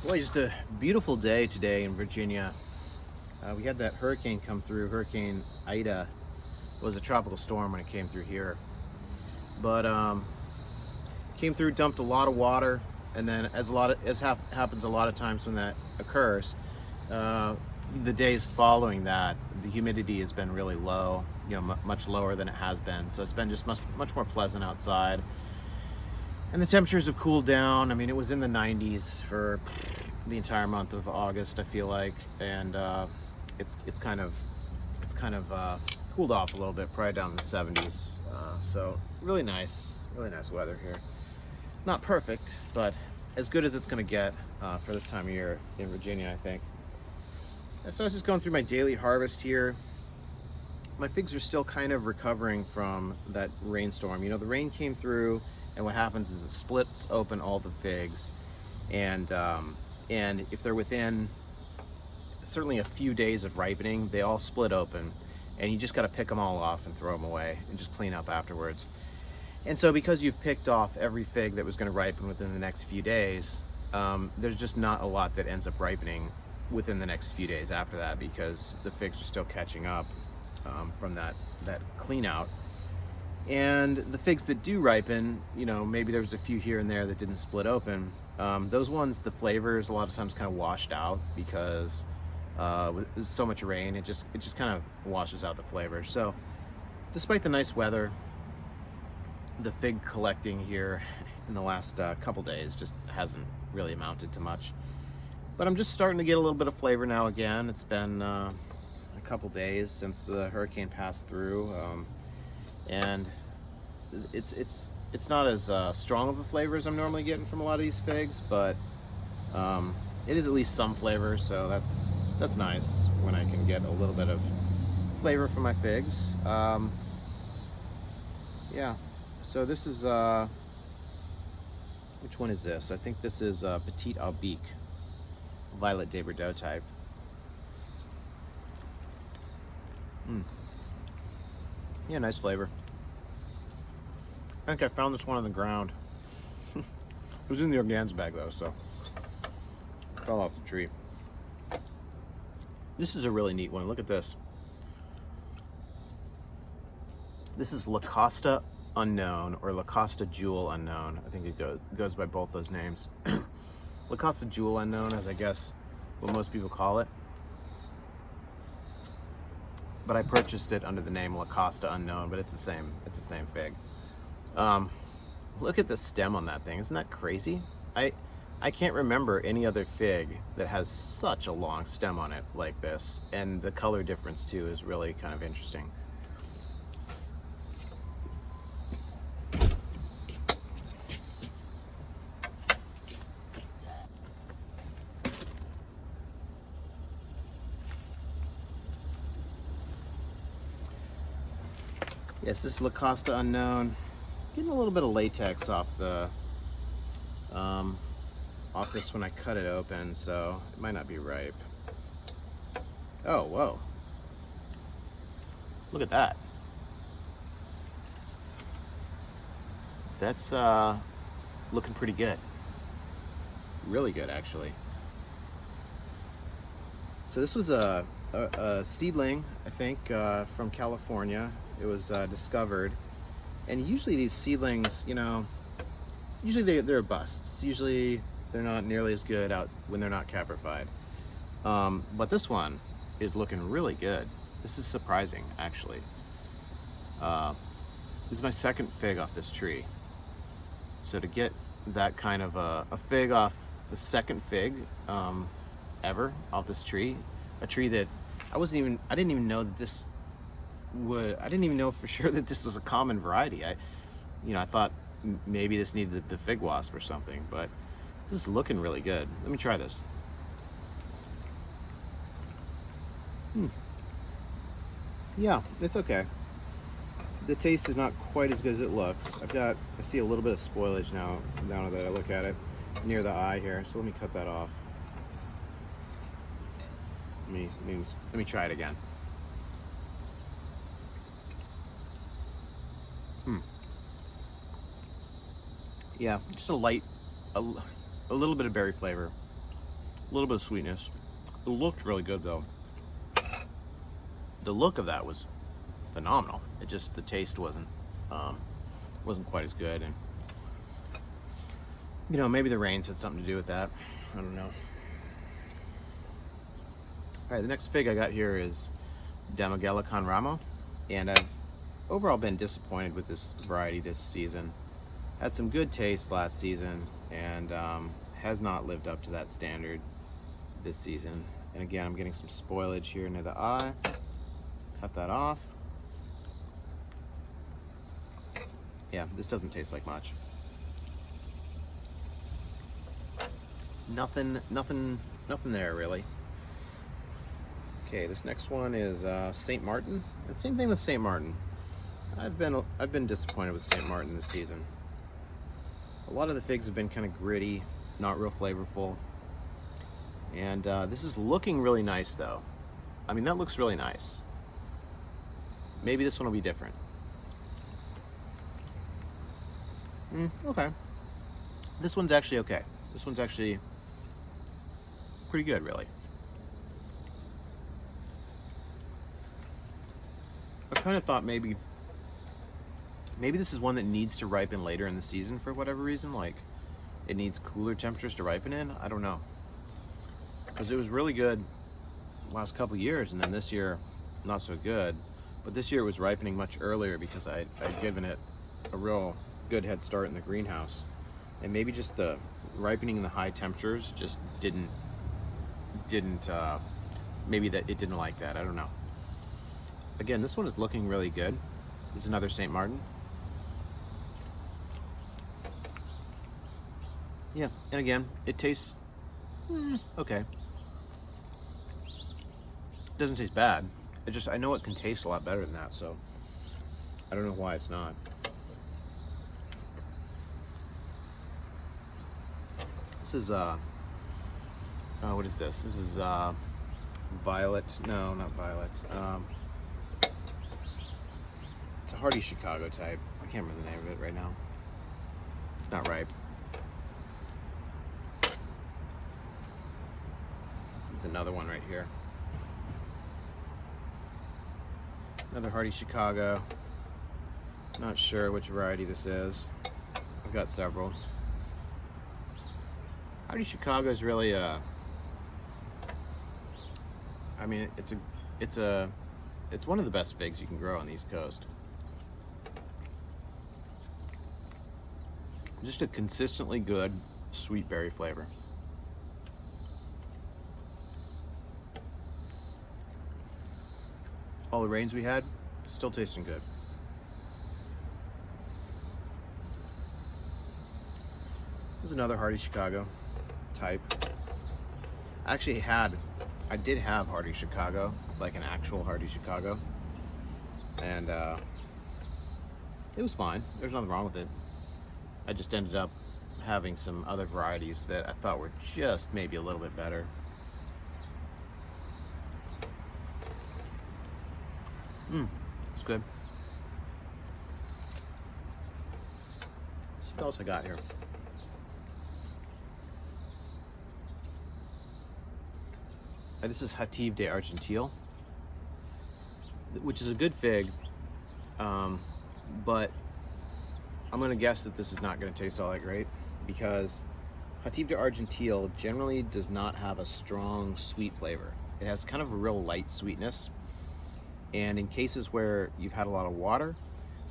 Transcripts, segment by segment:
Boy, just a beautiful day today in Virginia. We had that hurricane come through. Hurricane Ida was a tropical storm when it came through here, but came through, dumped a lot of water, and then happens a lot of times when that occurs, the days following that, the humidity has been really low. Much lower than it has been. So it's been just much more pleasant outside. And the temperatures have cooled down. I mean, it was in the 90s for the entire month of August, I feel like, and it's kind of cooled off a little bit, probably down in the 70s. So really nice weather here. Not perfect, but as good as it's going to get for this time of year in Virginia, I think. And so I was just going through my daily harvest here. My figs are still kind of recovering from that rainstorm. The rain came through, and what happens is it splits open all the figs, and if they're within certainly a few days of ripening, they all split open, and you just got to pick them all off and throw them away and just clean up afterwards. And so because you've picked off every fig that was going to ripen within the next few days, there's just not a lot that ends up ripening within the next few days after that, because the figs are still catching up from that clean out. And the figs that do ripen, maybe there was a few here and there that didn't split open. Those ones, the flavor is a lot of times kind of washed out because with so much rain, it just kind of washes out the flavor. So despite the nice weather, the fig collecting here in the last couple days just hasn't really amounted to much. But I'm just starting to get a little bit of flavor now again. It's been a couple days since the hurricane passed through, and it's not as strong of a flavor as I'm normally getting from a lot of these figs, but it is at least some flavor, so that's nice when I can get a little bit of flavor from my figs. Yeah, so this is which one is this? I think this is Petite Albique, Violet de Bordeaux type. Yeah, nice flavor. I think I found this one on the ground. It was in the organza bag though, so it fell off the tree. This is a really neat one. Look at this. This is La Costa Unknown, or La Costa Jewel Unknown. I think it goes by both those names. La Costa Jewel Unknown is, I guess, what most people call it. But I purchased it under the name La Costa Unknown, but it's the same fig. Look at the stem on that thing. Isn't that crazy? I can't remember any other fig that has such a long stem on it like this, and the color difference too is really kind of interesting. Yes, this is La Costa Unknown. Getting a little bit of latex off off this when I cut it open, so it might not be ripe. Oh, whoa. Look at that. That's looking pretty good. Really good, actually. So this was a seedling, I think, from California. It was discovered, and usually these seedlings, usually they're busts. Usually they're not nearly as good out when they're not caprified. But this one is looking really good. This is surprising, actually. This is my second fig off this tree. So to get that kind of a fig off the second fig ever off this tree, a tree that I didn't even know that this I didn't even know for sure that this was a common variety. I thought maybe this needed the fig wasp or something, but this is looking really good. Let me try this. Yeah, it's okay. The taste is not quite as good as it looks. I see a little bit of spoilage now that I look at it near the eye here. So let me cut that off. Let me try it again. Yeah, just a little bit of berry flavor. A little bit of sweetness. It looked really good though. The look of that was phenomenal. It just, the taste wasn't quite as good, and you know, maybe the rains had something to do with that. I don't know. All right, the next fig I got here is Damogella con Ramo, and I've overall been disappointed with this variety this season. Had some good taste last season, and has not lived up to that standard this season. And again, I'm getting some spoilage here near the eye. Cut that off. Yeah, this doesn't taste like much. Nothing there really. Okay, this next one is St. Martin. And same thing with St. Martin. I've been disappointed with St. Martin this season. A lot of the figs have been kind of gritty, not real flavorful. And this is looking really nice though. I mean, that looks really nice. Maybe this one will be different. Okay. This one's actually okay. This one's actually pretty good, really. I kind of thought maybe this is one that needs to ripen later in the season for whatever reason. Like, it needs cooler temperatures to ripen in. I don't know. Because it was really good last couple years, and then this year, not so good. But this year it was ripening much earlier because I'd given it a real good head start in the greenhouse. And maybe just the ripening in the high temperatures just didn't maybe that it didn't like that. I don't know. Again, this one is looking really good. This is another St. Martin. Yeah, and again, it tastes okay. Doesn't taste bad. I know it can taste a lot better than that, so I don't know why it's not. This is what is this? This is violet. No, not violet. It's a hardy Chicago type. I can't remember the name of it right now. It's not ripe. There's another one right here. Another hardy Chicago. Not sure which variety this is. I've got several. Hardy Chicago is really I mean, it's one of the best figs you can grow on the East Coast. Just a consistently good sweet berry flavor. All the rains we had, still tasting good. This is another hardy Chicago type. I did have hardy Chicago, like an actual hardy Chicago, and it was fine. There's nothing wrong with it. I just ended up having some other varieties that I thought were just maybe a little bit better. It's good. What else I got here? This is Hativ de Argentile, which is a good fig, but I'm going to guess that this is not going to taste all that great because Hativ de Argentile generally does not have a strong sweet flavor. It has kind of a real light sweetness, and in cases where you've had a lot of water,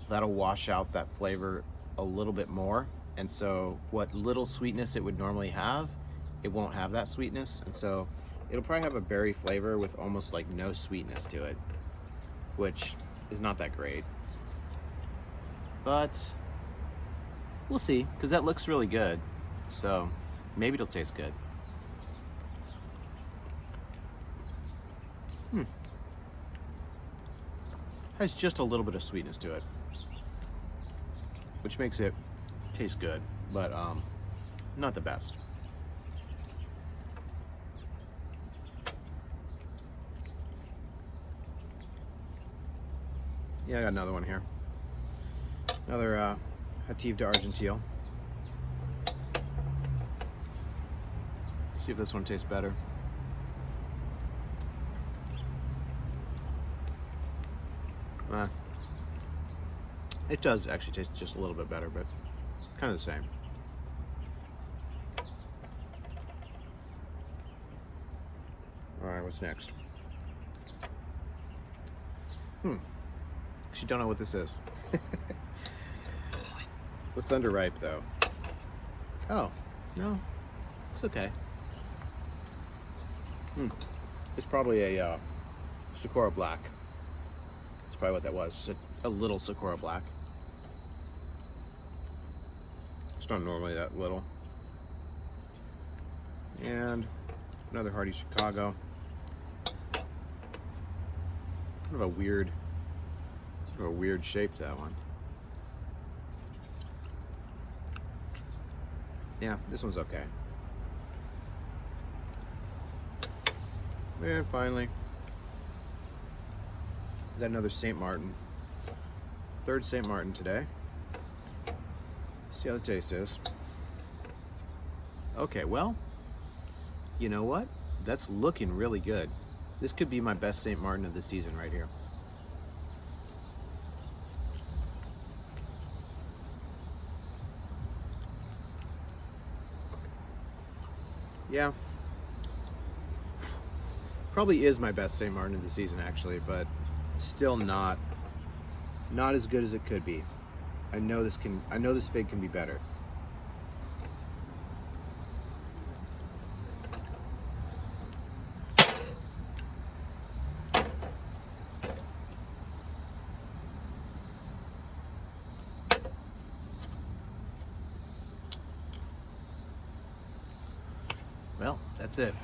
that'll wash out that flavor a little bit more, and so what little sweetness it would normally have, it won't have that sweetness, and so it'll probably have a berry flavor with almost like no sweetness to it, which is not that great. But we'll see, because that looks really good. So maybe it'll taste good. Has just a little bit of sweetness to it, which makes it taste good, but not the best. Yeah, I got another one here. Another Hativ de Argentile. This See if this one tastes better. It does actually taste just a little bit better, but kind of the same. All right, what's next? Actually don't know what this is. Looks underripe though. Oh, no, it's okay. It's probably a Sakura Black. That's probably what that was, just a little Sakura Black. It's not normally that little. And another Hardy Chicago. Kind of a weird, sort of a weird shape, that one. Yeah, this one's okay. And finally, we got another St. Martin. Third St. Martin today. See how the taste is. Okay, well, you know what? That's looking really good. This could be my best St. Martin of the season right here. Yeah. Probably is my best St. Martin of the season actually, but still not as good as it could be. I know this fig can be better. Well, that's it.